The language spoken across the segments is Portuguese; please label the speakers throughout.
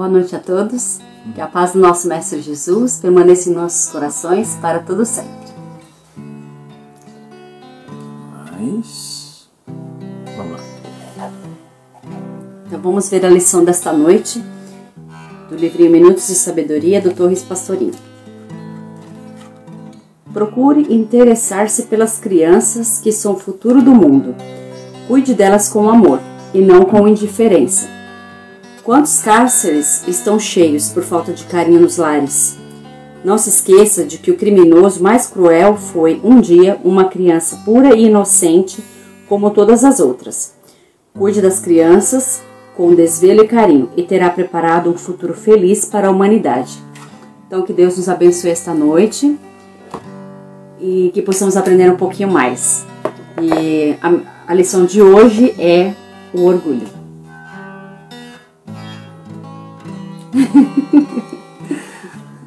Speaker 1: Boa noite a todos. Que a paz do nosso Mestre Jesus permaneça em nossos corações para todo sempre.
Speaker 2: Mas vamos lá.
Speaker 1: Então vamos ver a lição desta noite do livrinho Minutos de Sabedoria do Torres Pastorinho. Procure interessar-se pelas crianças que são o futuro do mundo. Cuide delas com amor e não com indiferença. Quantos cárceres estão cheios por falta de carinho nos lares? Não se esqueça de que o criminoso mais cruel foi, um dia, uma criança pura e inocente, como todas as outras. Cuide das crianças com desvelo e carinho e terá preparado um futuro feliz para a humanidade. Então, que Deus nos abençoe esta noite e que possamos aprender um pouquinho mais. E a lição de hoje é o orgulho.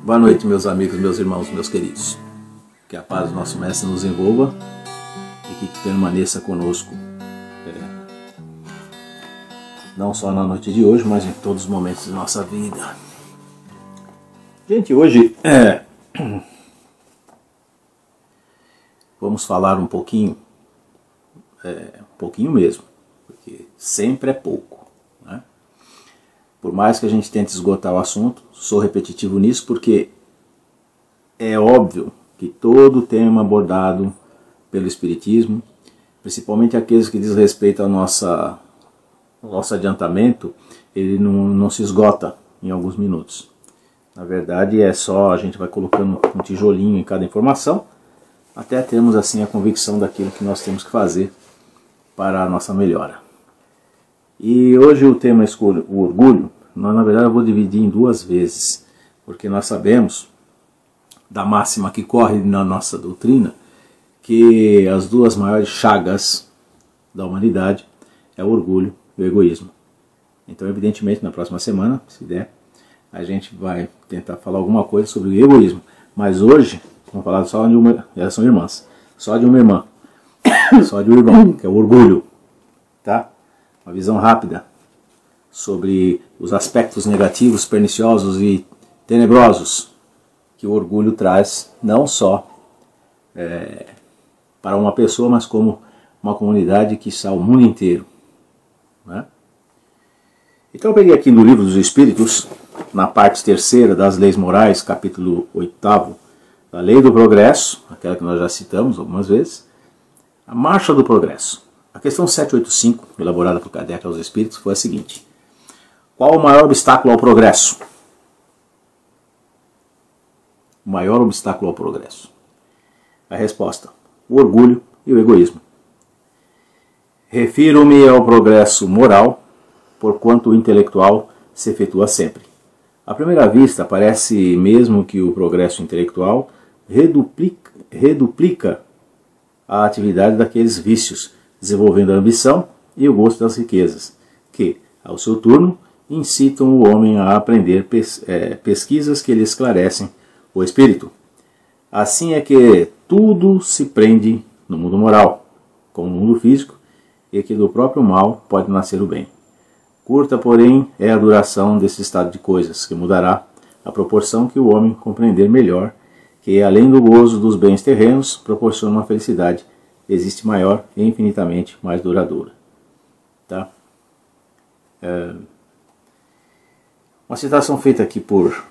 Speaker 2: Boa noite, meus amigos, meus irmãos, meus queridos. Que a paz do nosso Mestre nos envolva e que permaneça conosco, não só na noite de hoje, mas em todos os momentos da nossa vida. Gente, hoje vamos falar um pouquinho mesmo, porque sempre é pouco, né? Por mais que a gente tente esgotar o assunto, sou repetitivo nisso porque é óbvio que todo tema abordado pelo Espiritismo, principalmente aqueles que diz respeito ao nosso adiantamento, ele não se esgota em alguns minutos. Na verdade, é só a gente vai colocando um tijolinho em cada informação, até termos assim a convicção daquilo que nós temos que fazer para a nossa melhora. E hoje o tema escolho o orgulho. Na verdade eu vou dividir em duas vezes, porque nós sabemos da máxima que corre na nossa doutrina que as duas maiores chagas da humanidade é o orgulho e o egoísmo. Então, evidentemente, na próxima semana, se der, a gente vai tentar falar alguma coisa sobre o egoísmo. Mas hoje, vamos falar só de uma, elas são irmãs, só de uma irmã, só de um irmão, que é o orgulho, tá? Uma visão rápida sobre os aspectos negativos, perniciosos e tenebrosos que o orgulho traz, não só para uma pessoa, mas como uma comunidade que está o mundo inteiro, né? Então eu peguei aqui no Livro dos Espíritos, na parte terceira das Leis Morais, capítulo 8º, a Lei do Progresso, aquela que nós já citamos algumas vezes, a Marcha do Progresso. A questão 785, elaborada por Kardec aos Espíritos, foi a seguinte: qual o maior obstáculo ao progresso? O maior obstáculo ao progresso. A resposta: o orgulho e o egoísmo. Refiro-me ao progresso moral, porquanto o intelectual se efetua sempre. À primeira vista, parece mesmo que o progresso intelectual reduplica a atividade daqueles vícios, desenvolvendo a ambição e o gosto das riquezas, que, ao seu turno, incitam o homem a aprender pesquisas que lhe esclarecem o espírito. Assim é que tudo se prende no mundo moral, como no mundo físico, e que do próprio mal pode nascer o bem. Curta, porém, é a duração desse estado de coisas, que mudará à proporção que o homem compreender melhor que, além do gozo dos bens terrenos, proporciona uma felicidade existe maior e infinitamente mais duradoura. Tá? Uma citação feita aqui por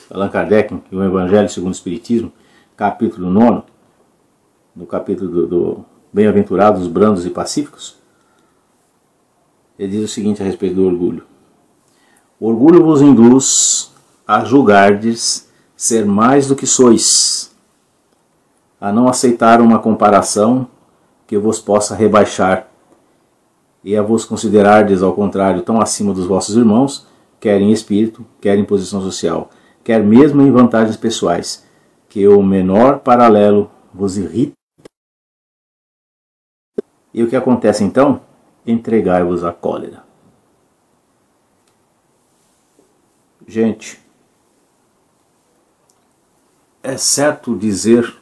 Speaker 2: Allan Kardec, em O Evangelho segundo o Espiritismo, capítulo 9, no capítulo do Bem-aventurados, brandos e pacíficos. Ele diz o seguinte a respeito do orgulho: o orgulho vos induz a julgardes ser mais do que sois, a não aceitar uma comparação que vos possa rebaixar, e a vos considerardes, ao contrário, tão acima dos vossos irmãos, quer em espírito, quer em posição social, quer mesmo em vantagens pessoais, que o menor paralelo vos irrita. E o que acontece então? Entregai-vos à cólera. Gente, é certo dizer,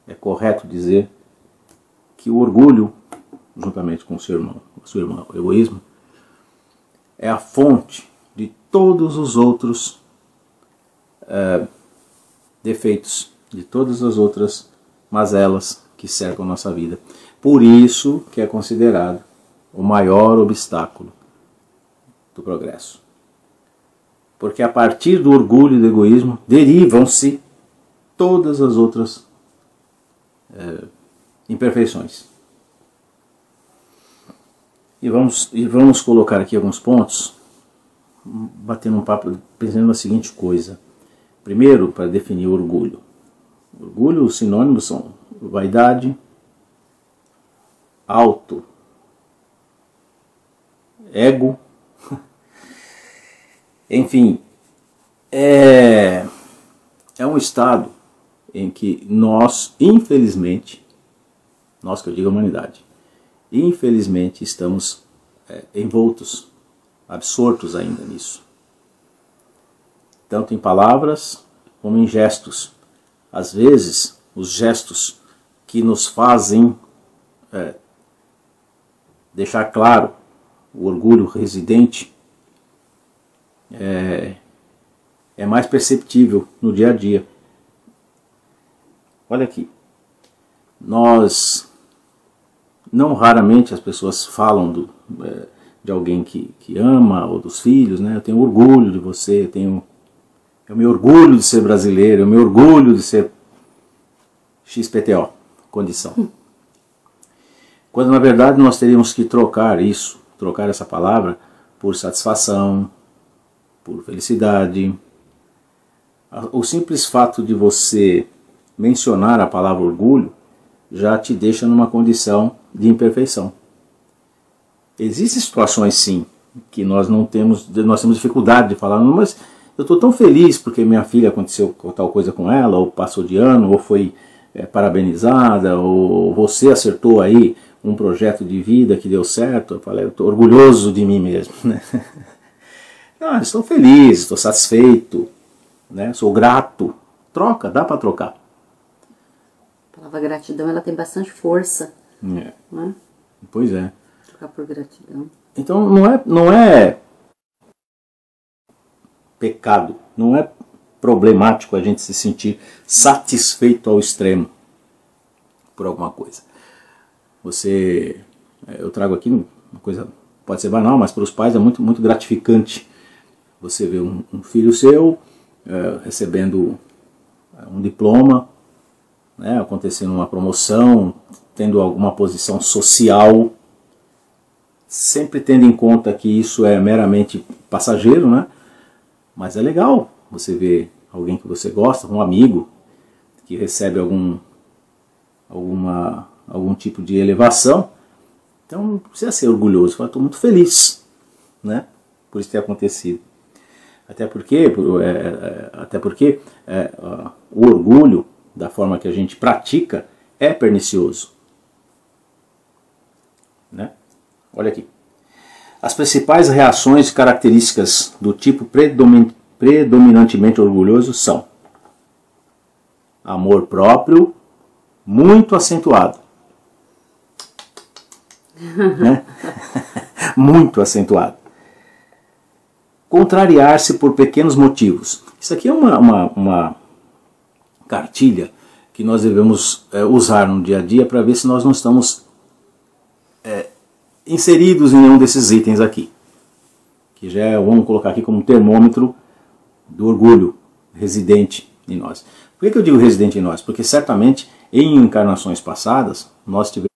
Speaker 2: é correto dizer, que o orgulho, juntamente com o seu irmão, a sua irmã, o egoísmo, é a fonte de todos os outros defeitos, de todas as outras mazelas que cercam a nossa vida. Por isso que é considerado o maior obstáculo do progresso. Porque a partir do orgulho e do egoísmo derivam-se todas as outras imperfeições. E vamos colocar aqui alguns pontos, batendo um papo, pensando na seguinte coisa. Primeiro, para definir o orgulho. Orgulho, os sinônimos são vaidade, auto, ego, enfim, é um estado em que nós, infelizmente, nós que eu digo a humanidade, infelizmente estamos envoltos, absortos ainda nisso. Tanto em palavras como em gestos. Às vezes, os gestos que nos fazem deixar claro o orgulho residente é mais perceptível no dia a dia. Olha aqui, nós, não raramente as pessoas falam de alguém que ama, ou dos filhos, né? Eu tenho orgulho de você, eu me orgulho de ser brasileiro, eu me orgulho de ser XPTO, condição. Quando na verdade nós teríamos que trocar essa palavra por satisfação, por felicidade. O simples fato de você mencionar a palavra orgulho já te deixa numa condição de imperfeição. Existem situações sim que nós temos dificuldade de falar, mas eu estou tão feliz porque minha filha aconteceu tal coisa com ela, ou passou de ano, ou foi parabenizada, ou você acertou aí um projeto de vida que deu certo. Eu falei, eu estou orgulhoso de mim mesmo, né? Não, estou feliz, estou satisfeito, né? Sou grato. Troca, dá para trocar.
Speaker 1: A palavra gratidão, ela tem bastante força. Né?
Speaker 2: Pois é.
Speaker 1: Trocar por gratidão.
Speaker 2: Então não é pecado, não é problemático a gente se sentir satisfeito ao extremo por alguma coisa. Eu trago aqui uma coisa, pode ser banal, mas para os pais é muito, muito gratificante você ver um filho seu recebendo um diploma, né, acontecendo uma promoção, tendo alguma posição social, sempre tendo em conta que isso é meramente passageiro, né? Mas é legal você ver alguém que você gosta, um amigo, que recebe algum tipo de elevação. Então não precisa ser orgulhoso, fala, estou muito feliz, né, por isso ter acontecido. Até porque o orgulho, da forma que a gente pratica, é pernicioso. Né? Olha aqui. As principais reações e características do tipo predominantemente orgulhoso são: amor próprio muito acentuado. Né? Muito acentuado. Contrariar-se por pequenos motivos. Isso aqui é uma cartilha que nós devemos usar no dia a dia para ver se nós não estamos inseridos em nenhum desses itens aqui. Que já vamos colocar aqui como um termômetro do orgulho residente em nós. Por que eu digo residente em nós? Porque certamente em encarnações passadas nós tivemos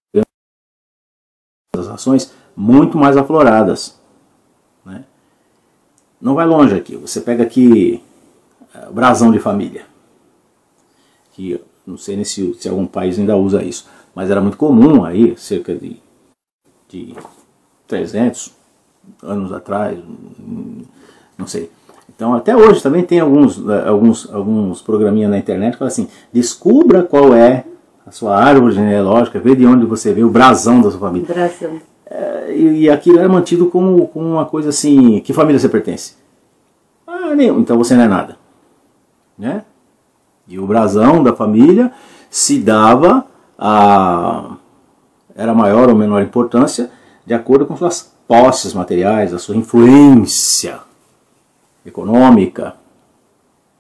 Speaker 2: as ações muito mais afloradas. Né? Não vai longe aqui. Você pega aqui o brasão de família. Que não sei nem se algum país ainda usa isso. Mas era muito comum aí, cerca de 300 anos atrás, não sei. Então até hoje também tem alguns programinhas na internet que falam assim: descubra qual é a sua árvore genealógica, vê de onde você vê o brasão da sua família.
Speaker 1: Brasão.
Speaker 2: E aquilo era mantido como uma coisa assim: que família você pertence? Ah, nenhum, então você não é nada. Né? E o brasão da família se dava era maior ou menor importância de acordo com suas posses materiais, a sua influência econômica,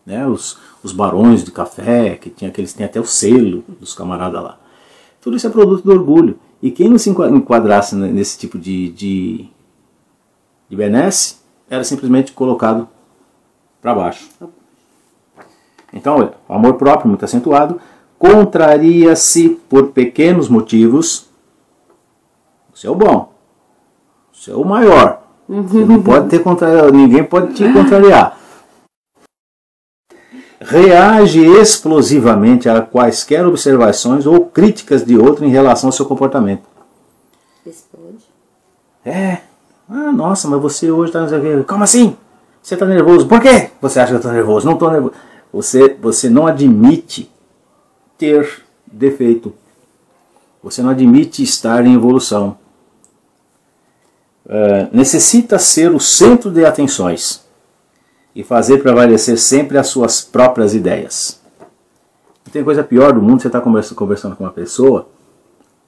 Speaker 2: né? Os barões de café, que eles têm até o selo dos camaradas lá. Tudo isso é produto do orgulho. E quem não se enquadrasse nesse tipo de benesse, era simplesmente colocado para baixo. Então, olha, o amor próprio, muito acentuado, contraria-se por pequenos motivos. Você é o bom, você é o maior. Você não pode ter ninguém pode te contrariar. Reage explosivamente a quaisquer observações ou críticas de outro em relação ao seu comportamento.
Speaker 1: Explode.
Speaker 2: Nossa, mas você hoje está... Como assim? Você está nervoso. Por quê? Você acha que eu estou nervoso? Não estou nervoso. Você não admite ter defeito. Você não admite estar em evolução. Necessita ser o centro de atenções e fazer prevalecer sempre as suas próprias ideias. Não tem coisa pior do mundo, você está conversando com uma pessoa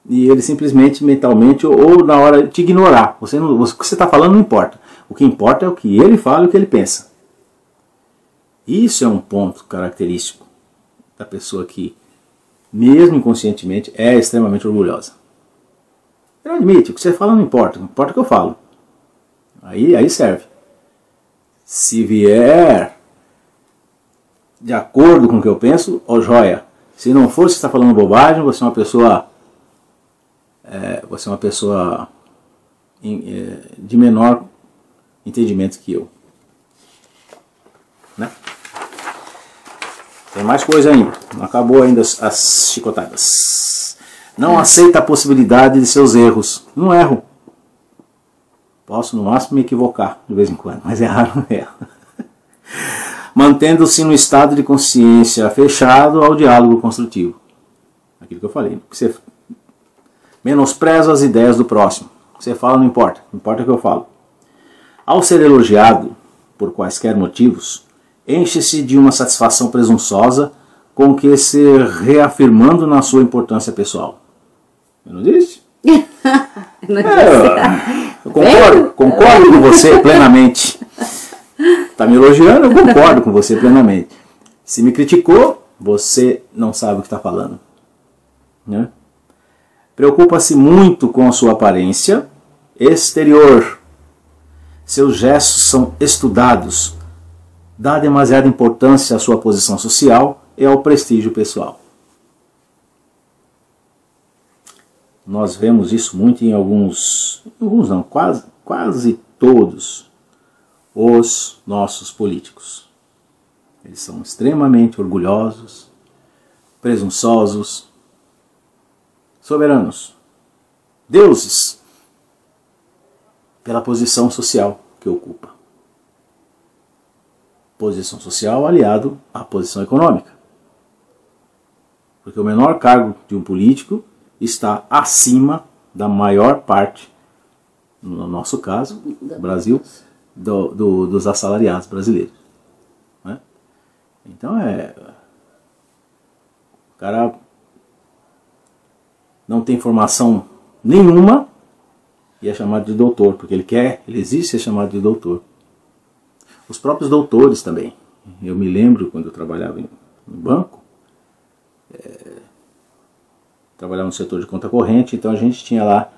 Speaker 2: e ele simplesmente, mentalmente ou na hora te ignorar. O que você está falando não importa. O que importa é o que ele fala e o que ele pensa. Isso é um ponto característico da pessoa que, mesmo inconscientemente, é extremamente orgulhosa. Ele admite, o que você fala não importa o que eu falo. Aí serve. Se vier de acordo com o que eu penso, joia. Se não for, você está falando bobagem, você é uma pessoa de menor entendimento que eu. Né? Tem mais coisa ainda. Não acabou ainda as chicotadas. Não aceita a possibilidade de seus erros. Não erro. Posso no máximo me equivocar de vez em quando, mas errar não erro. Mantendo-se no estado de consciência fechado ao diálogo construtivo. Aquilo que eu falei. Você menospreza as ideias do próximo. O que você fala não importa. Não importa o que eu falo. Ao ser elogiado por quaisquer motivos, enche-se de uma satisfação presunçosa com que se reafirmando na sua importância pessoal. Eu não disse? Eu concordo com você plenamente. Está me elogiando, eu concordo com você plenamente. Se me criticou, você não sabe o que está falando. Né? Preocupa-se muito com a sua aparência exterior. Seus gestos são estudados. Dá demasiada importância à sua posição social e ao prestígio pessoal. Nós vemos isso muito em alguns não, quase todos os nossos políticos. Eles são extremamente orgulhosos, presunçosos, soberanos, deuses, pela posição social que ocupa. Posição social aliado à posição econômica. Porque o menor cargo de um político está acima da maior parte, no nosso caso, no Brasil, dos assalariados brasileiros. Né? Então o cara não tem formação nenhuma e é chamado de doutor, porque ele existe ser chamado de doutor. Os próprios doutores também. Eu me lembro quando eu trabalhava no banco, trabalhava no setor de conta corrente, então a gente tinha lá,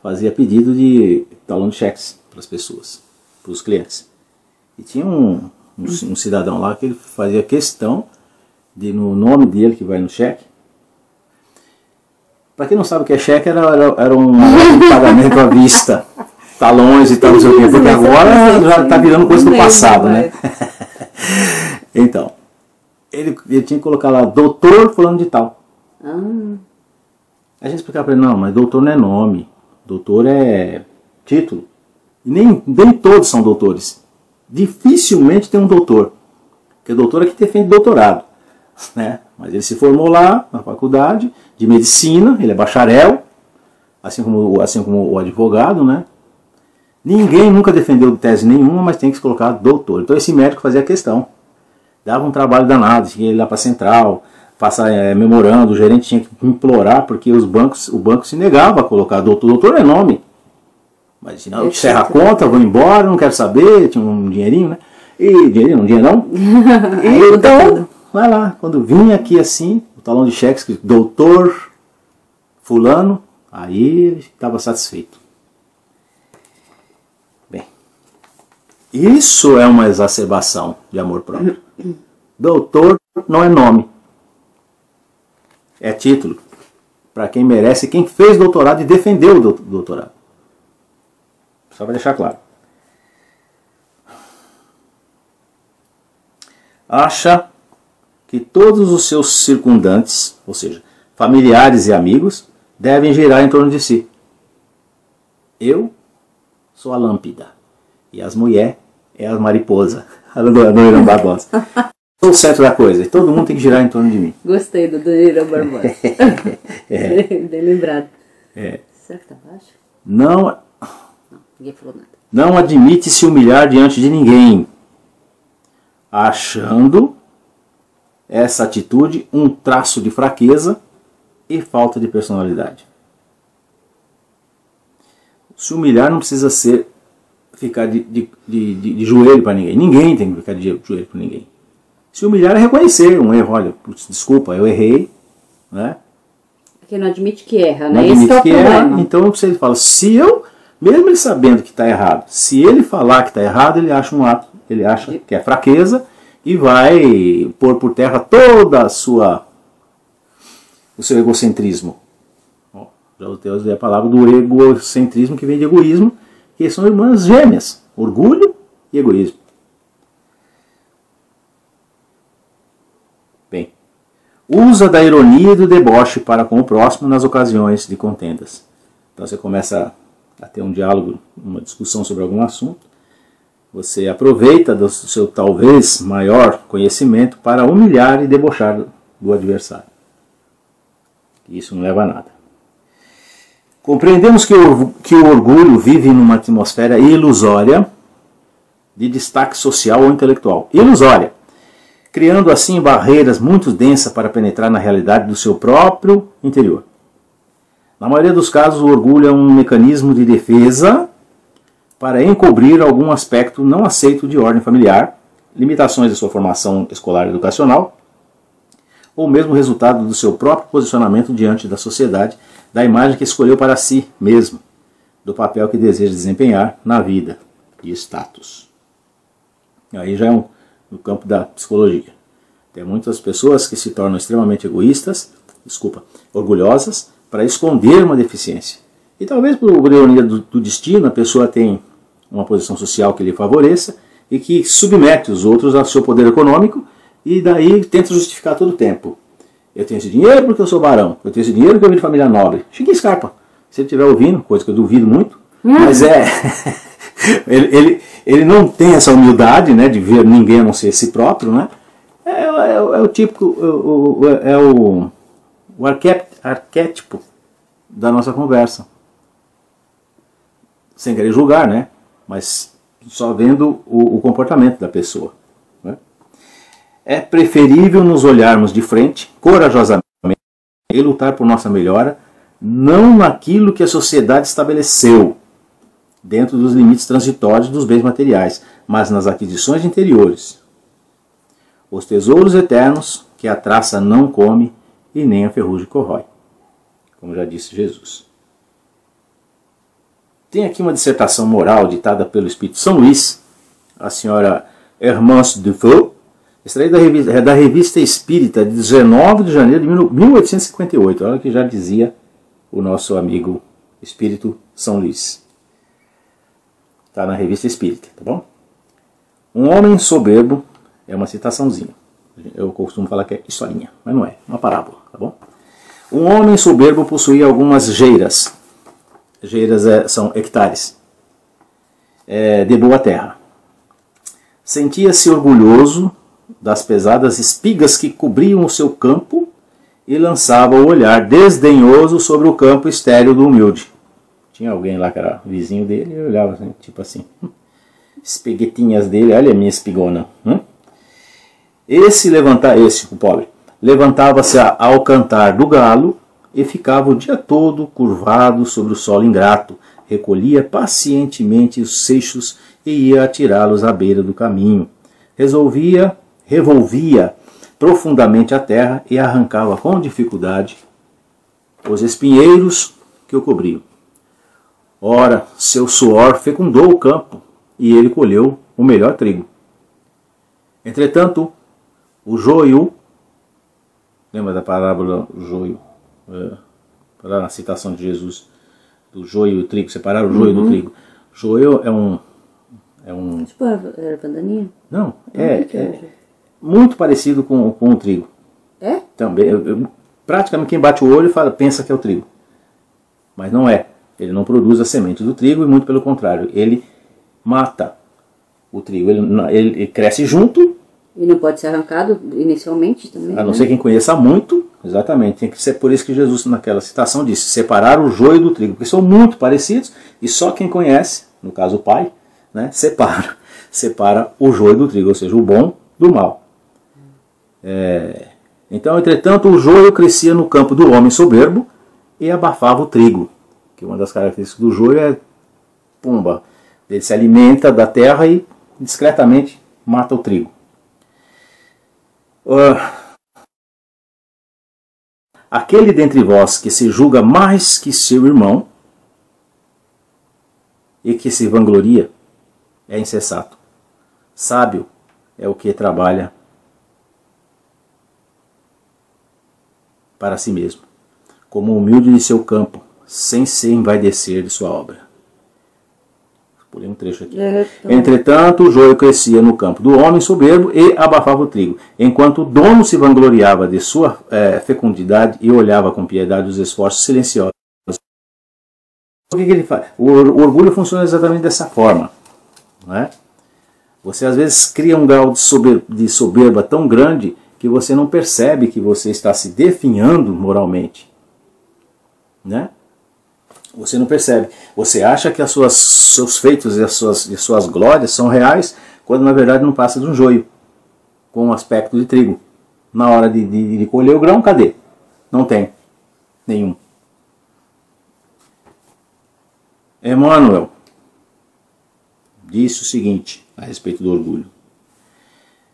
Speaker 2: fazia pedido de talão de cheques para as pessoas, para os clientes. E tinha um cidadão lá que ele fazia questão de, no nome dele que vai no cheque. Para quem não sabe o que é cheque, era um pagamento à vista, talões e tal, não sei o quê, porque agora já está virando coisa do passado, né? Então, ele tinha que colocar lá, doutor fulano de tal. A gente explicava para ele, não, mas doutor não é nome, doutor é título. E nem todos são doutores. Dificilmente tem um doutor, porque doutor é que defende doutorado, né? Mas ele se formou lá na faculdade de medicina, ele é bacharel, assim como o advogado, né? Ninguém nunca defendeu tese nenhuma, mas tem que se colocar doutor. Então esse médico fazia questão, dava um trabalho danado, tinha que ir lá para a central, passar memorando, o gerente tinha que implorar, porque o banco se negava a colocar doutor. Doutor é nome. Mas não, encerra a conta, vou embora, não quero saber, tinha um dinheirinho, né? E dinheirão. E então, vai lá, quando vinha aqui assim, o talão de cheque escrito doutor fulano, aí ele estava satisfeito. Bem, isso é uma exacerbação de amor próprio. Doutor não é nome, é título. Para quem merece, quem fez doutorado e defendeu o doutorado. Só para deixar claro. Acha que todos os seus circundantes, ou seja, familiares e amigos, devem girar em torno de si. Eu sou a lâmpada e as mulheres é as mariposas. A Dona Barbosa. Sou o centro da coisa, e todo mundo tem que girar em torno de mim.
Speaker 1: Gostei do Dona Barbosa. Bem lembrado. Será que tá baixo?
Speaker 2: Não,
Speaker 1: ninguém falou nada.
Speaker 2: Não admite se humilhar diante de ninguém, achando essa atitude um traço de fraqueza e falta de personalidade. Se humilhar não precisa ser ficar de joelho para ninguém. Ninguém tem que ficar de joelho para ninguém. Se humilhar é reconhecer um erro. Olha, desculpa, eu errei. Né?
Speaker 1: Porque não admite que erra, né?
Speaker 2: Não admite
Speaker 1: Esse é o
Speaker 2: que
Speaker 1: problema.
Speaker 2: erra, então ele fala, se eu, mesmo ele sabendo que está errado, se ele falar que está errado, ele acha um ato, ele acha que é fraqueza e vai pôr por terra toda o seu egocentrismo. Já usei a palavra do egocentrismo, que vem de egoísmo, que são irmãs gêmeas, orgulho e egoísmo. Bem, usa da ironia e do deboche para com o próximo nas ocasiões de contendas. Então você começa a ter um diálogo, uma discussão sobre algum assunto, você aproveita do seu talvez maior conhecimento para humilhar e debochar do adversário. Isso não leva a nada. Compreendemos que o orgulho vive numa atmosfera ilusória de destaque social ou intelectual. Ilusória. Criando assim barreiras muito densas para penetrar na realidade do seu próprio interior. Na maioria dos casos, o orgulho é um mecanismo de defesa para encobrir algum aspecto não aceito de ordem familiar, limitações de sua formação escolar e educacional, ou mesmo resultado do seu próprio posicionamento diante da sociedade, da imagem que escolheu para si mesmo, do papel que deseja desempenhar na vida e status. Aí já é no campo da psicologia. Tem muitas pessoas que se tornam extremamente orgulhosas, para esconder uma deficiência. E talvez por ironia do destino, a pessoa tem uma posição social que lhe favoreça e que submete os outros ao seu poder econômico e daí tenta justificar todo o tempo. Eu tenho esse dinheiro porque eu sou barão, eu tenho esse dinheiro porque eu vim de família nobre. Chiquinho Scarpa, se ele estiver ouvindo, coisa que eu duvido muito, mas ele não tem essa humildade, né, de ver ninguém a não ser si próprio, né? É o típico, o arquétipo da nossa conversa. Sem querer julgar, né? Mas só vendo o comportamento da pessoa. Né? É preferível nos olharmos de frente, corajosamente, e lutar por nossa melhora, não naquilo que a sociedade estabeleceu, dentro dos limites transitórios dos bens materiais, mas nas aquisições interiores. Os tesouros eternos que a traça não come e nem a ferrugem corrói, como já disse Jesus. Tem aqui uma dissertação moral ditada pelo Espírito São Luís, a senhora Hermance Dufault, extraída da Revista Espírita de 19 de janeiro de 1858, olha que já dizia o nosso amigo Espírito São Luís. Está na Revista Espírita, tá bom? Um homem soberbo, é uma citaçãozinha, eu costumo falar que é historinha, mas não é, uma parábola, tá bom? Um homem soberbo possuía algumas geiras. Geiras são hectares de boa terra. Sentia-se orgulhoso das pesadas espigas que cobriam o seu campo e lançava o olhar desdenhoso sobre o campo estéril do humilde. Tinha alguém lá que era vizinho dele e olhava assim, tipo assim, espiguetinhas dele, olha a minha espigona. O pobre, levantava-se ao cantar do galo e ficava o dia todo curvado sobre o solo ingrato, recolhia pacientemente os seixos e ia atirá-los à beira do caminho, revolvia profundamente a terra e arrancava com dificuldade os espinheiros que o cobriam. Ora, seu suor fecundou o campo e ele colheu o melhor trigo. Entretanto, o joio, lembra da parábola do joio, na citação de Jesus, do joio e o trigo, separar o joio do trigo. Joio é um...
Speaker 1: Tipo a erva daninha?
Speaker 2: Não, é muito parecido com o trigo.
Speaker 1: É?
Speaker 2: Também, praticamente quem bate o olho pensa que é o trigo. Mas não é. Ele não produz a semente do trigo e muito pelo contrário. Ele mata o trigo. Ele cresce junto.
Speaker 1: E não pode ser arrancado inicialmente também?
Speaker 2: A não ser quem conheça muito. Exatamente. Tem que ser por isso que Jesus naquela citação disse, separar o joio do trigo. Porque são muito parecidos e só quem conhece, no caso o pai, né, separa o joio do trigo, ou seja, o bom do mal. Então, entretanto, o joio crescia no campo do homem soberbo e abafava o trigo. Que uma das características do joio é pumba. Ele se alimenta da terra e discretamente mata o trigo. Aquele dentre vós que se julga mais que seu irmão e que se vangloria é insensato. Sábio é o que trabalha para si mesmo, como humilde de seu campo, sem se envaidecer de sua obra. Pulei um trecho aqui. Entretanto, o joio crescia no campo do homem soberbo e abafava o trigo, enquanto o dono se vangloriava de sua fecundidade e olhava com piedade os esforços silenciosos. O que ele faz? O orgulho funciona exatamente dessa forma. Não é? Você às vezes cria um grau de soberba tão grande que você não percebe que você está se definhando moralmente. Né? Você não percebe. Você acha que seus feitos e as suas glórias são reais, quando na verdade não passa de um joio, com um aspecto de trigo. Na hora de colher o grão, cadê? Não tem nenhum. Emmanuel disse o seguinte a respeito do orgulho.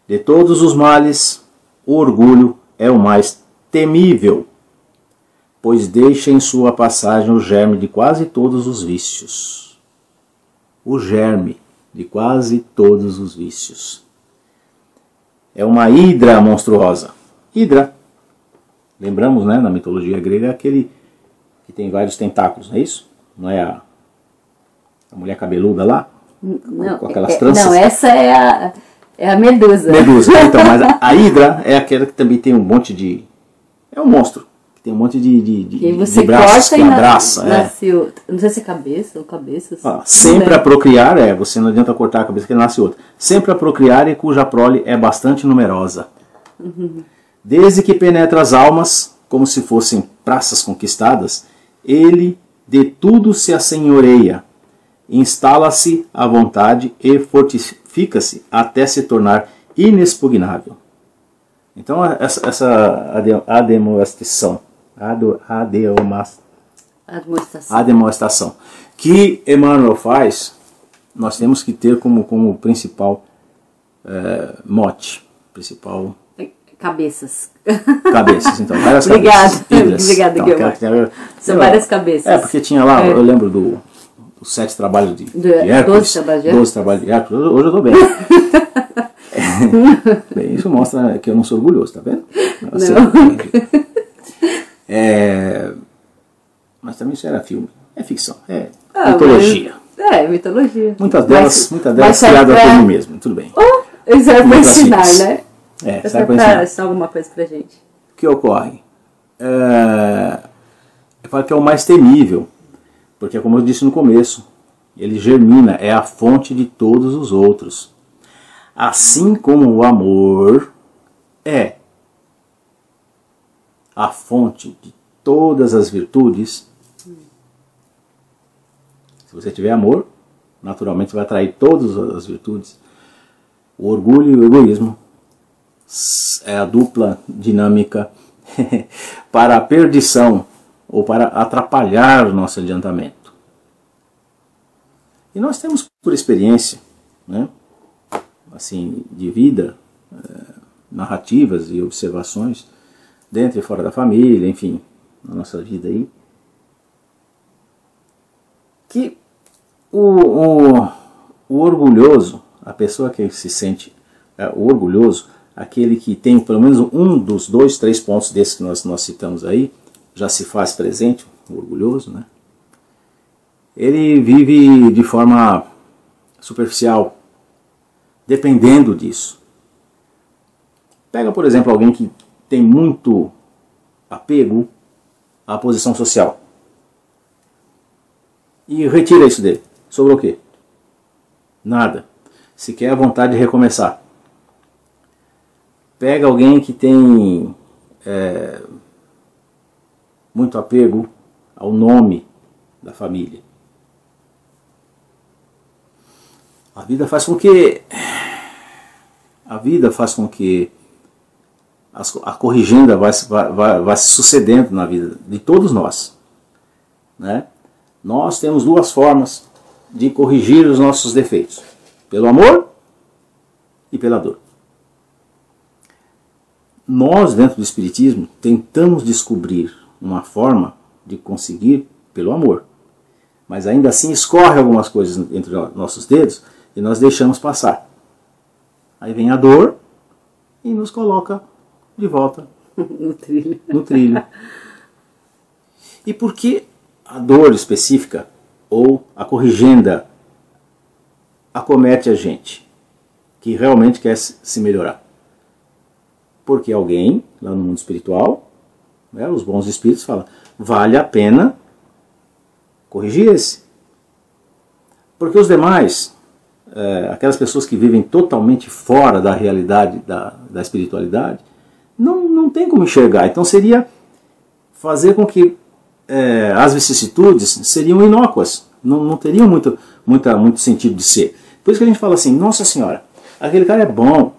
Speaker 2: De todos os males, o orgulho é o mais temível, pois deixa em sua passagem o germe de quase todos os vícios. O germe de quase todos os vícios. É uma hidra monstruosa. Hidra, lembramos, né, na mitologia grega, aquele que tem vários tentáculos, não é isso? Não é a mulher cabeluda lá?
Speaker 1: Não,
Speaker 2: com aquelas tranças?
Speaker 1: Não, essa é a medusa.
Speaker 2: Medusa, então, mas a hidra é aquela que também tem um monte de... É um monstro. Tem um monte de
Speaker 1: você
Speaker 2: braços
Speaker 1: corta
Speaker 2: que
Speaker 1: e
Speaker 2: abraça.
Speaker 1: nasce, não sei se é cabeça ou cabeças.
Speaker 2: Sempre a procriar, você não adianta cortar a cabeça que nasce outra. Sempre a procriar e cuja prole é bastante numerosa. Desde que penetra as almas, como se fossem praças conquistadas, ele de tudo se assenhoreia, instala-se à vontade e fortifica-se até se tornar inexpugnável. Então essa ademoestação que Emmanuel faz, nós temos que ter como principal mote, principal...
Speaker 1: Cabeças.
Speaker 2: Cabeças, então, várias
Speaker 1: cabeças.
Speaker 2: Obrigada,
Speaker 1: Guilherme. São várias cabeças.
Speaker 2: Porque tinha lá, eu lembro dos 7 trabalhos de Hércules. 12 trabalhos de Hércules. Hoje eu estou bem. Bem, isso mostra que eu não sou orgulhoso, tá vendo? Mas também isso era filme. É ficção. É mitologia.
Speaker 1: Mitologia.
Speaker 2: Muitas delas criadas por mim mesmo. Tudo bem.
Speaker 1: Isso é para ensinar, né?
Speaker 2: Serve para
Speaker 1: ensinar alguma coisa pra gente.
Speaker 2: O que ocorre? Eu falo que é o mais temível, porque como eu disse no começo, ele germina, é a fonte de todos os outros. Assim como o amor é a fonte de todas as virtudes, se você tiver amor, naturalmente vai atrair todas as virtudes. O orgulho e o egoísmo é a dupla dinâmica para a perdição ou para atrapalhar o nosso adiantamento. E nós temos por experiência, né? assim, de vida, narrativas e observações, dentro e fora da família, enfim, na nossa vida aí, que o orgulhoso, a pessoa que se sente o orgulhoso, aquele que tem pelo menos um dos 2, 3 pontos desses que nós citamos aí, já se faz presente, o orgulhoso, né? Ele vive de forma superficial, dependendo disso. Pega, por exemplo, alguém que tem muito apego à posição social e retira isso dele. Sobrou o quê? Nada. Sequer a vontade de recomeçar. Pega alguém que tem muito apego ao nome da família. A vida faz com que a corrigenda vai se sucedendo na vida de todos nós, né? Nós temos 2 formas de corrigir os nossos defeitos: pelo amor e pela dor. Nós, dentro do Espiritismo, tentamos descobrir uma forma de conseguir pelo amor, mas ainda assim escorre algumas coisas entre nossos dedos e nós deixamos passar. Aí vem a dor e nos coloca de volta no trilho. E por que a dor específica ou a corrigenda acomete a gente que realmente quer se melhorar? Porque alguém, lá no mundo espiritual, né, os bons espíritos falam, vale a pena corrigir esse. Porque os demais, aquelas pessoas que vivem totalmente fora da realidade da espiritualidade, não tem como enxergar. Então seria fazer com que as vicissitudes seriam inócuas, não teriam muito sentido de ser. Por isso que a gente fala assim, nossa senhora, aquele cara é bom,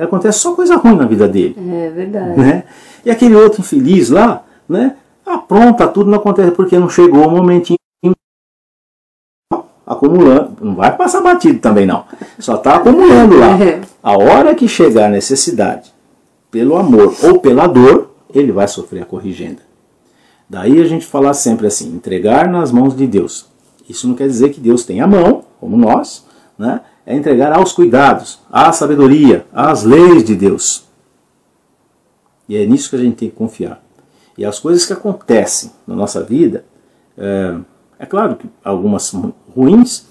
Speaker 2: acontece só coisa ruim na vida dele.
Speaker 1: É verdade.
Speaker 2: Né? E aquele outro infeliz lá, né, apronta tudo, não acontece porque não chegou o momentinho acumulando. Não vai passar batido também não, só está acumulando lá. A hora que chegar a necessidade, pelo amor ou pela dor, ele vai sofrer a corrigenda. Daí a gente fala sempre assim, entregar nas mãos de Deus. Isso não quer dizer que Deus tem a mão, como nós, né? É entregar aos cuidados, à sabedoria, às leis de Deus. E é nisso que a gente tem que confiar. E as coisas que acontecem na nossa vida, é claro que algumas ruins,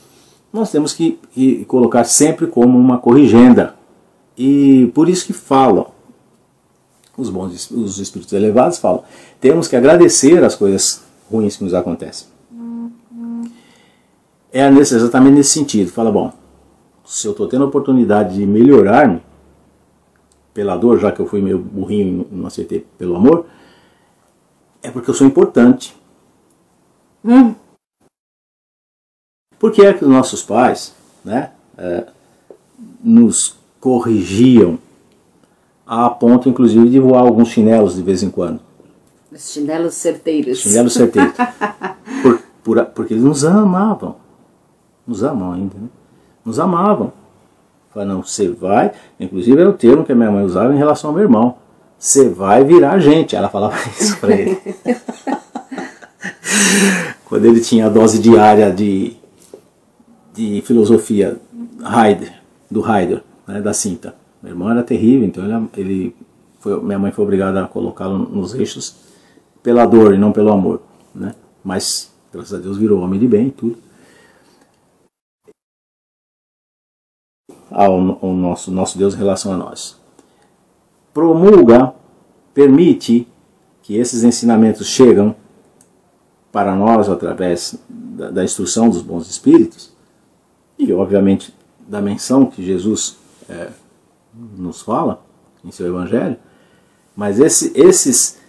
Speaker 2: nós temos que colocar sempre como uma corrigenda. E por isso que falam, os espíritos elevados falam, temos que agradecer as coisas ruins que nos acontecem. É exatamente nesse sentido. Fala, bom, se eu estou tendo a oportunidade de melhorar-me pela dor, já que eu fui meio burrinho e não acertei pelo amor, é porque eu sou importante. Por que é que os nossos pais, né, nos corrigiam a ponto, inclusive, de voar alguns chinelos de vez em quando?
Speaker 1: Os chinelos certeiros.
Speaker 2: Chinelos certeiros. Porque eles nos amavam. Nos amam ainda, né? Nos amavam. Falaram, não, você vai... Inclusive é o termo que a minha mãe usava em relação ao meu irmão. Você vai virar gente. Ela falava isso pra ele. Quando ele tinha a dose diária de filosofia do Heidegger, né, da Cinta. Meu irmão era terrível, então minha mãe foi obrigada a colocá-lo nos eixos pela dor e não pelo amor, né? Mas, graças a Deus, virou homem de bem e tudo. O nosso Deus em relação a nós. Promulga, permite que esses ensinamentos chegam para nós através da instrução dos bons espíritos e, obviamente, da menção que Jesus nos fala em seu Evangelho. Mas esses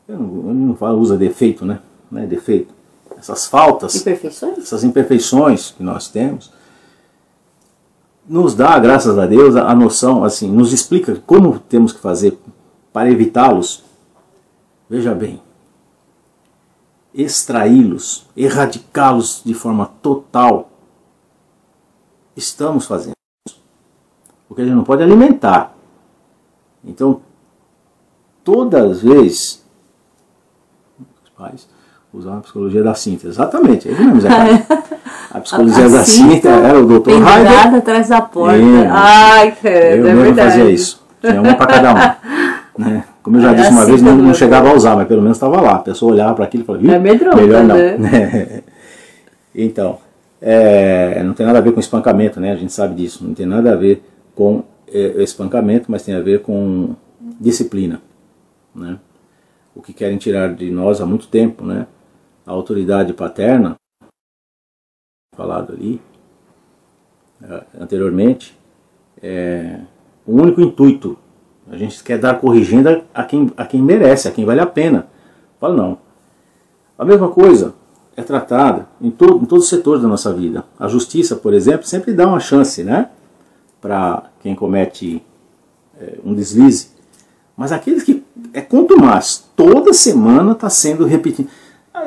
Speaker 2: eu não falo, usa defeito, né? Não é defeito. Essas faltas, essas imperfeições que nós temos, nos dá, graças a Deus, a noção, assim, nos explica como temos que fazer para evitá-los. Veja bem, extraí-los, erradicá-los de forma total estamos fazendo. Porque a gente não pode alimentar. Então, todas as vezes, os pais usavam a psicologia da síntese. Exatamente, é mesmo, Zé Carlos. A psicologia da síntese era o Dr. Heider.
Speaker 1: Atrás da porta.
Speaker 2: Ai, credo, é verdade. Fazia isso. Tinha uma para cada um. Né? Como eu já disse uma vez, não chegava a usar, mas pelo menos estava lá. A pessoa olhava para aquilo e falava, melhor não. Né? Então, não tem nada a ver com espancamento, né? A gente sabe disso. Não tem nada a ver com espancamento, mas tem a ver com disciplina, né? O que querem tirar de nós há muito tempo, né? A autoridade paterna, falado ali anteriormente, o único intuito, a gente quer dar corrigenda a quem merece, a quem vale a pena. Fala, não. A mesma coisa é tratada em todos os setores da nossa vida. A justiça, por exemplo, sempre dá uma chance, né? Para quem comete um deslize. Mas aqueles que contumaz, toda semana está sendo repetido.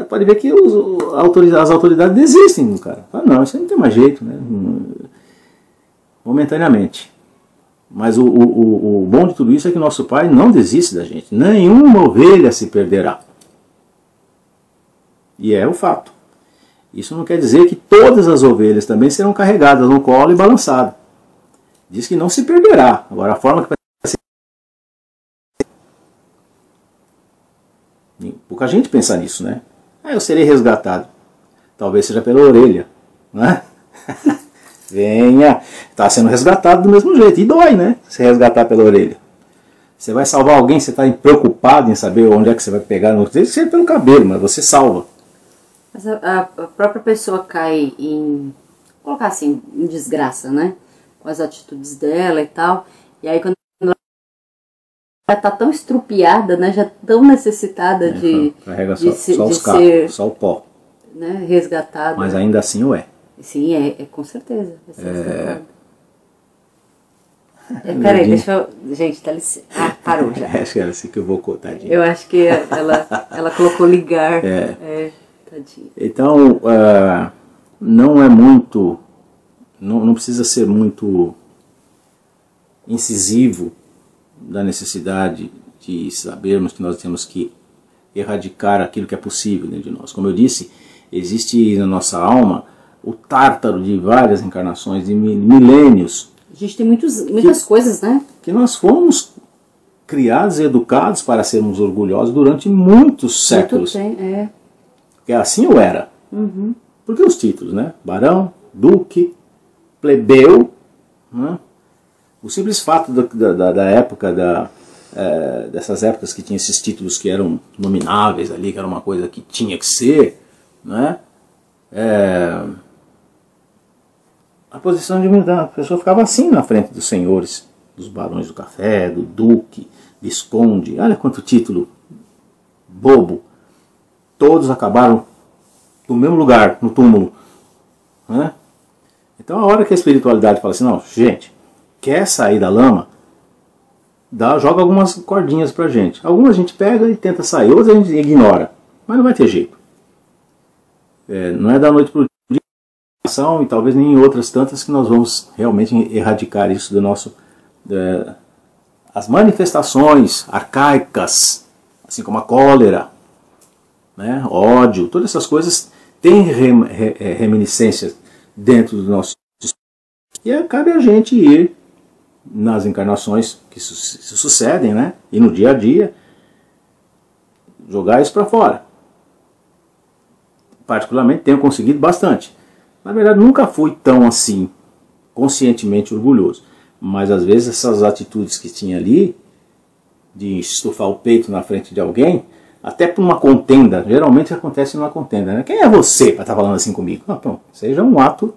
Speaker 2: Pode ver que as autoridades desistem do cara. Não, isso aí não tem mais jeito, né? Momentaneamente. Mas o bom de tudo isso é que nosso Pai não desiste da gente. Nenhuma ovelha se perderá. E é o fato. Isso não quer dizer que todas as ovelhas também serão carregadas no colo e balançadas. Diz que não se perderá. Agora a forma que vai ser... Pouca gente pensa nisso, né? Eu serei resgatado. Talvez seja pela orelha, né? Venha, está sendo resgatado do mesmo jeito. E dói, né? Se resgatar pela orelha. Você vai salvar alguém, você está preocupado em saber onde é que você vai pegar. Não sei se é pelo cabelo, mas você salva.
Speaker 1: Mas a própria pessoa cai em, colocar assim, em desgraça, né? Com as atitudes dela e tal. E aí quando ela já está tão estrupiada, né? Já tão necessitada de
Speaker 2: ser só o pó,
Speaker 1: né? Resgatada.
Speaker 2: Mas ainda assim o é.
Speaker 1: Sim, com certeza. Vai ser peraí, deixa eu... Gente, dá licença. Parou já.
Speaker 2: Acho que ela se equivocou, tadinha.
Speaker 1: Eu acho que ela colocou ligar. Tadinha.
Speaker 2: Então, não é muito... Não precisa ser muito incisivo da necessidade de sabermos que nós temos que erradicar aquilo que é possível dentro de nós. Como eu disse, existe na nossa alma o tártaro de várias encarnações, de milênios.
Speaker 1: A gente tem muitas coisas, né? Que
Speaker 2: nós fomos criados e educados para sermos orgulhosos durante muitos séculos. Porque assim eu era.
Speaker 1: Uhum.
Speaker 2: Porque os títulos, né? Barão, duque, plebeu, né? O simples fato da época, dessas épocas que tinha esses títulos que eram nomináveis ali, que era uma coisa que tinha que ser, né? A posição de humildade, a pessoa ficava assim na frente dos senhores, dos barões do café, do duque, visconde, olha quanto título bobo. Todos acabaram no mesmo lugar, no túmulo, né? Então a hora que a espiritualidade fala assim, não, gente, quer sair da lama, joga algumas cordinhas pra gente. Algumas a gente pega e tenta sair, outras a gente ignora, mas não vai ter jeito. Não é da noite pro dia, e talvez nem em outras tantas que nós vamos realmente erradicar isso do nosso... as manifestações arcaicas, assim como a cólera, né, ódio, todas essas coisas têm reminiscências dentro do nosso espírito. E cabe a gente ir nas encarnações que se sucedem, né, e no dia a dia, jogar isso para fora. Particularmente tenho conseguido bastante. Na verdade nunca fui tão assim, conscientemente orgulhoso. Mas às vezes essas atitudes que tinha ali, de estufar o peito na frente de alguém, até por uma contenda, geralmente acontece numa contenda, né? Quem é você para estar falando assim comigo? Pronto, seja um ato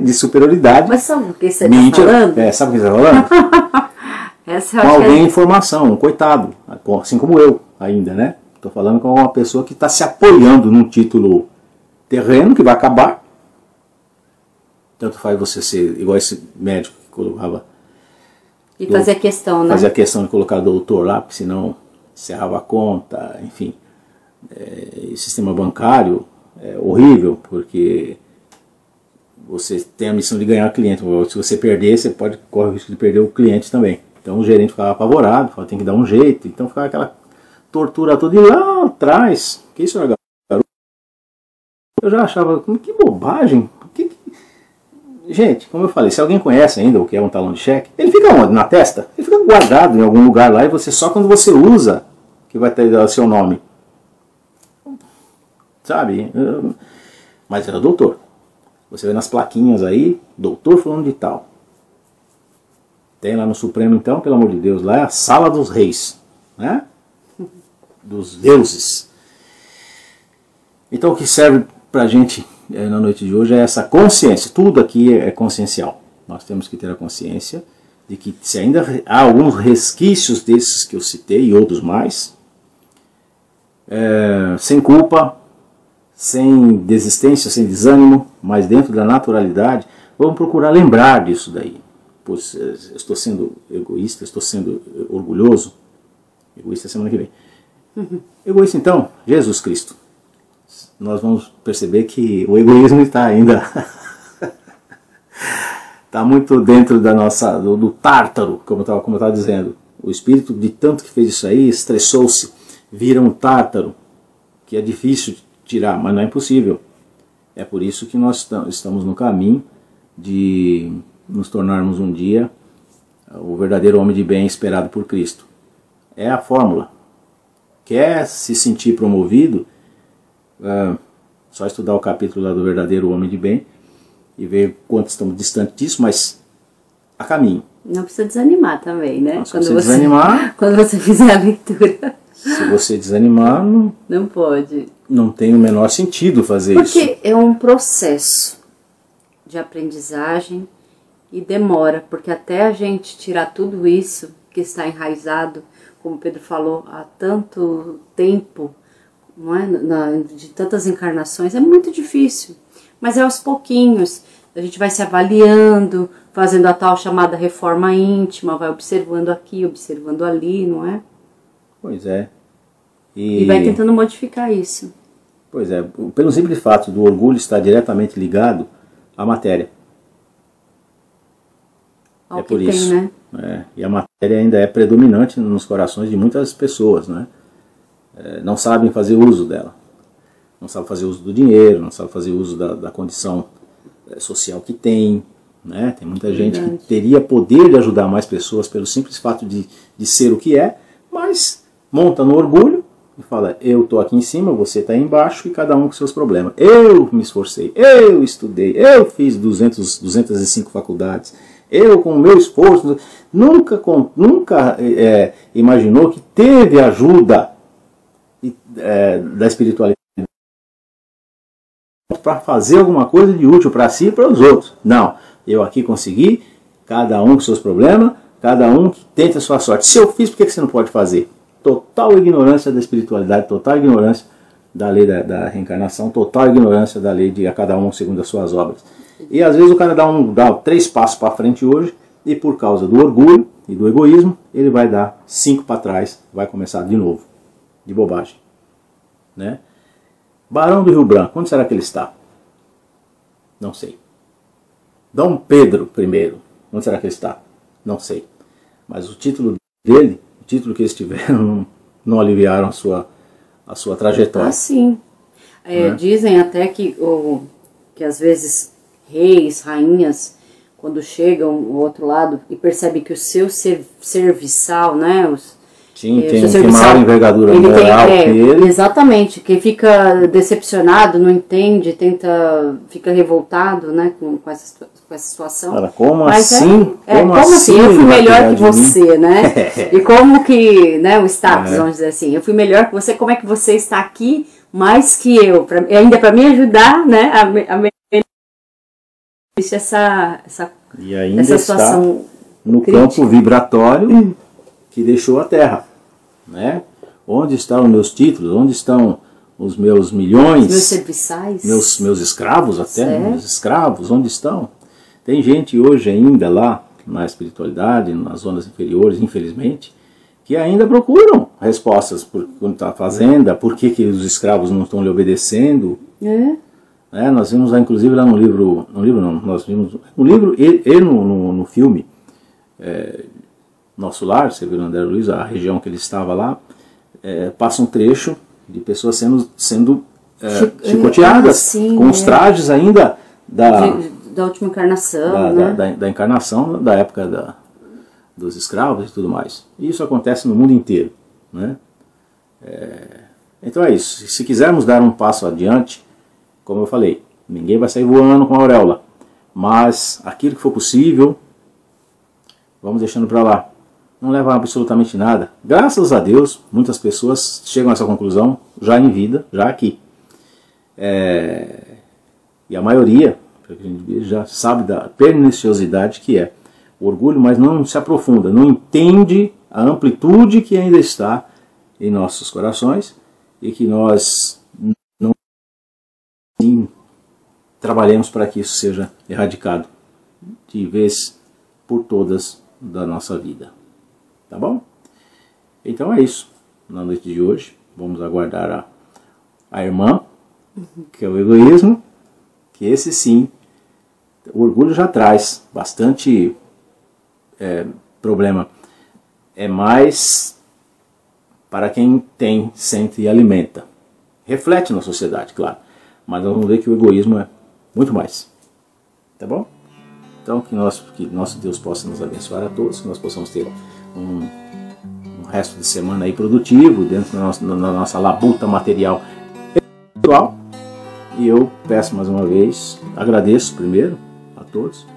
Speaker 2: de superioridade.
Speaker 1: Mas sabe o que você está falando?
Speaker 2: Sabe o que você está falando? Com alguém em formação, um coitado, assim como eu ainda, né? Estou falando com uma pessoa que está se apoiando num título terreno que vai acabar. Tanto faz você ser igual esse médico que colocava...
Speaker 1: E fazer questão, né?
Speaker 2: Fazer a questão de colocar doutor lá, porque senão encerrava a conta, enfim. O sistema bancário é horrível, porque você tem a missão de ganhar o cliente. Se você perder, você pode correr o risco de perder o cliente também. Então o gerente ficava apavorado, falava, tem que dar um jeito. Então ficava aquela tortura toda. E lá atrás, que isso era garoto? Eu já achava, que bobagem. Gente, como eu falei, se alguém conhece ainda o que é um talão de cheque, ele fica onde? Na testa? Ele fica guardado em algum lugar lá e você só quando você usa que vai ter o seu nome. Sabe? Mas era doutor. Você vê nas plaquinhas aí, doutor fulano de tal. Tem lá no Supremo então, pelo amor de Deus, lá é a sala dos reis, né? Dos deuses. Então o que serve pra gente na noite de hoje é essa consciência. Tudo aqui é consciencial. Nós temos que ter a consciência de que se ainda há alguns resquícios desses que eu citei e outros mais, sem culpa, sem desistência, sem desânimo, mas dentro da naturalidade, vamos procurar lembrar disso daí. Pois eu estou sendo egoísta, estou sendo orgulhoso. Egoísta semana que vem. Egoísta então, Jesus Cristo. Nós vamos perceber que o egoísmo está ainda está muito dentro da nossa, do tártaro, como eu estava dizendo. O espírito, de tanto que fez isso aí, estressou-se, vira um tártaro, que é difícil de tirar, mas não é impossível. É por isso que nós estamos no caminho de nos tornarmos um dia o verdadeiro homem de bem esperado por Cristo. É a fórmula. Quer se sentir promovido? Só estudar o capítulo lá do verdadeiro homem de bem e ver quanto estamos distantes disso, mas a caminho.
Speaker 1: Não precisa desanimar também, né?
Speaker 2: Não, quando você desanimar,
Speaker 1: quando você fizer a leitura.
Speaker 2: Se você desanimar,
Speaker 1: não pode.
Speaker 2: Não tem o menor sentido fazer isso.
Speaker 1: Porque é um processo de aprendizagem e demora, porque até a gente tirar tudo isso que está enraizado, como o Pedro falou, há tanto tempo, não é? De tantas encarnações, é muito difícil. Mas é aos pouquinhos, a gente vai se avaliando, fazendo a tal chamada reforma íntima, vai observando aqui, observando ali, não é?
Speaker 2: Pois é.
Speaker 1: E vai tentando modificar isso.
Speaker 2: Pois é, pelo simples fato do orgulho estar diretamente ligado à matéria.
Speaker 1: Ao
Speaker 2: é por
Speaker 1: que
Speaker 2: isso.
Speaker 1: Tem, né?
Speaker 2: E a matéria ainda é predominante nos corações de muitas pessoas, né? Não sabem fazer uso dela. Não sabem fazer uso do dinheiro, não sabem fazer uso da condição social que tem. Né? Tem muita gente que teria poder de ajudar mais pessoas pelo simples fato de ser o que é, mas monta no orgulho e fala, eu estou aqui em cima, você está aí embaixo e cada um com seus problemas. Eu me esforcei, eu estudei, eu fiz 205 faculdades, eu com o meu esforço, nunca imaginou que teve ajuda da espiritualidade para fazer alguma coisa de útil para si e para os outros. Não, eu aqui consegui, cada um com seus problemas, cada um que tenta a sua sorte. Se eu fiz, por que você não pode fazer? Total ignorância da espiritualidade, total ignorância da lei da reencarnação, total ignorância da lei de a cada um segundo as suas obras. E às vezes o cara dá 3 passos para frente hoje e por causa do orgulho e do egoísmo, ele vai dar 5 para trás, vai começar de novo, de bobagem. Né? Barão do Rio Branco, onde será que ele está? Não sei. Dom Pedro I, onde será que ele está? Não sei. Mas o título dele, o título que eles tiveram, não aliviaram a sua trajetória.
Speaker 1: Ah, sim. Dizem até que às vezes reis, rainhas, quando chegam ao outro lado e percebem que o seu serviçal, né,
Speaker 2: sim, tem maior envergadura moral que ele.
Speaker 1: Exatamente, que fica decepcionado, não entende, fica revoltado, né, com essa situação.
Speaker 2: Cara, como
Speaker 1: mas
Speaker 2: assim?
Speaker 1: Como assim? Eu fui melhor que você, né? E como que, né, o status, vamos dizer assim, eu fui melhor que você, como é que você está aqui mais que eu? Ainda para me ajudar, né,
Speaker 2: e ainda
Speaker 1: essa
Speaker 2: está
Speaker 1: situação
Speaker 2: no
Speaker 1: crítica.
Speaker 2: Campo vibratório que deixou a Terra. Né? Onde estão os meus títulos? Onde estão os meus milhões?
Speaker 1: Meus serviçais?
Speaker 2: Meus escravos até? Meus escravos, onde estão? Tem gente hoje ainda lá na espiritualidade, nas zonas inferiores, infelizmente, que ainda procuram respostas por quando está a fazenda, por que os escravos não estão lhe obedecendo. né? Nós vimos lá, inclusive, lá no livro não, nós vimos no livro e no filme, Nosso Lar, você viu no André Luiz, a região que ele estava lá, passa um trecho de pessoas sendo chicoteadas,
Speaker 1: sim,
Speaker 2: com os trajes ainda
Speaker 1: da última encarnação, né?
Speaker 2: da encarnação, da época dos escravos e tudo mais. E isso acontece no mundo inteiro, né? Então é isso. Se quisermos dar um passo adiante, como eu falei, ninguém vai sair voando com a auréola, mas aquilo que for possível, vamos deixando para lá. Não leva absolutamente nada. Graças a Deus, muitas pessoas chegam a essa conclusão já em vida, já aqui. E a maioria, já sabe da perniciosidade que é o orgulho, mas não se aprofunda, não entende a amplitude que ainda está em nossos corações e que nós não trabalhemos para que isso seja erradicado de vez por todas da nossa vida. Tá bom? Então é isso. Na noite de hoje, vamos aguardar a irmã, que é o egoísmo, que esse sim, o orgulho já traz bastante problema. É mais para quem tem, sente e alimenta. Reflete na sociedade, claro. Mas nós vamos ver que o egoísmo é muito mais. Tá bom? Então que nosso Deus possa nos abençoar a todos, que nós possamos ter um resto de semana aí produtivo, dentro da nossa labuta material espiritual. E eu peço mais uma vez, agradeço primeiro a todos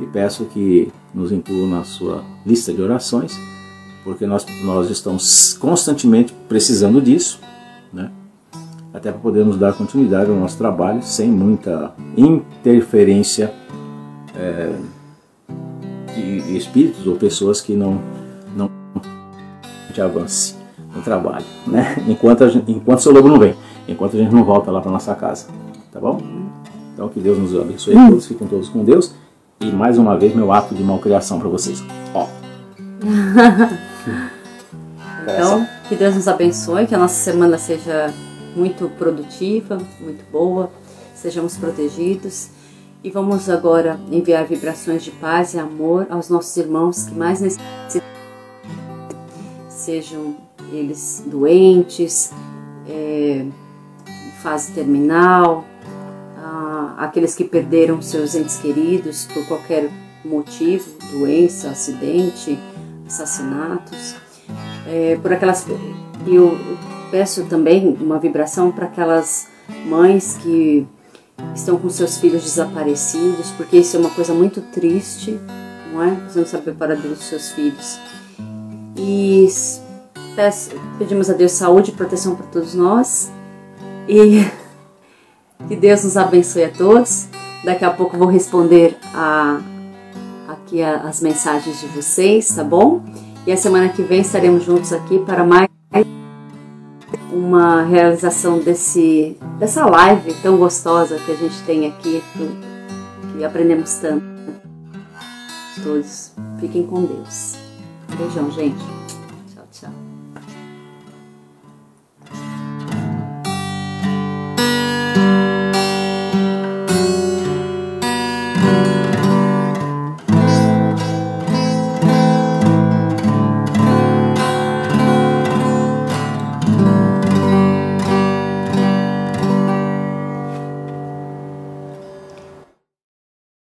Speaker 2: e peço que nos incluam na sua lista de orações, porque nós estamos constantemente precisando disso, né? Até para podermos dar continuidade ao nosso trabalho sem muita interferência de espíritos ou pessoas que não avance no trabalho, né? Enquanto seu lobo não vem, enquanto a gente não volta lá para nossa casa, tá bom? Então que Deus nos abençoe a todos, fiquem todos com Deus, e mais uma vez meu ato de malcriação para vocês. Ó.
Speaker 1: Então que Deus nos abençoe, que a nossa semana seja muito produtiva, muito boa, sejamos protegidos. E vamos agora enviar vibrações de paz e amor aos nossos irmãos que mais necessitam, sejam eles doentes, em fase terminal, aqueles que perderam seus entes queridos por qualquer motivo, doença, acidente, assassinatos, e eu peço também uma vibração para aquelas mães que estão com seus filhos desaparecidos, porque isso é uma coisa muito triste, não é? Você não sabe o paradero dos seus filhos. E pedimos a Deus saúde e proteção para todos nós. E que Deus nos abençoe a todos. Daqui a pouco eu vou responder aqui as mensagens de vocês, tá bom? E a semana que vem estaremos juntos aqui para mais uma realização dessa live tão gostosa que a gente tem aqui, que aprendemos tanto. Todos fiquem com Deus. Beijão, gente.